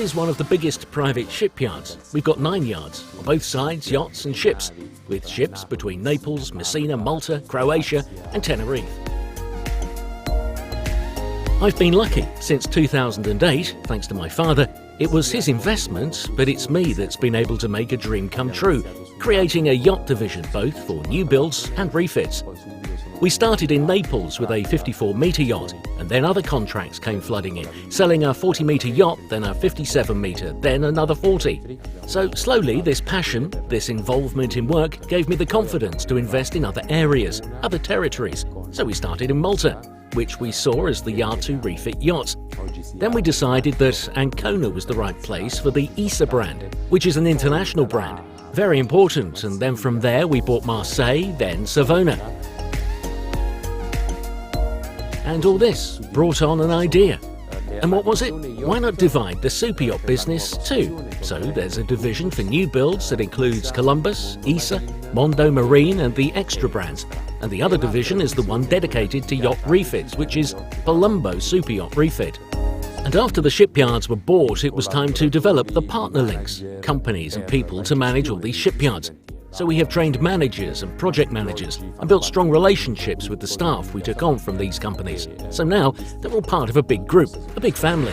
is one of the biggest private shipyards. We've got 9 yards, on both sides yachts and ships, with ships between Naples, Messina, Malta, Croatia and Tenerife. I've been lucky. Since 2008, thanks to my father. It was his investment, but it's me that's been able to make a dream come true, creating a yacht division both for new builds and refits. We started in Naples with a 54-metre yacht, and then other contracts came flooding in, selling a 40-metre yacht, then a 57-metre, then another 40. So slowly this passion, this involvement in work gave me the confidence to invest in other areas, other territories. So we started in Malta, which we saw as the yard to refit yachts. Then we decided that Ancona was the right place for the PSY brand, which is an international brand. Very important, and then from there we bought Marseille, then Savona. And all this brought on an idea. And what was it? Why not divide the super yacht business too? So there's a division for new builds that includes Columbus, PSY, Mondo Marine and the extra brands. And the other division is the one dedicated to yacht refits, which is Palumbo Superyachts Refit. And after the shipyards were bought, it was time to develop the partner links, companies and people to manage all these shipyards. So we have trained managers and project managers and built strong relationships with the staff we took on from these companies. So now they're all part of a big group, a big family.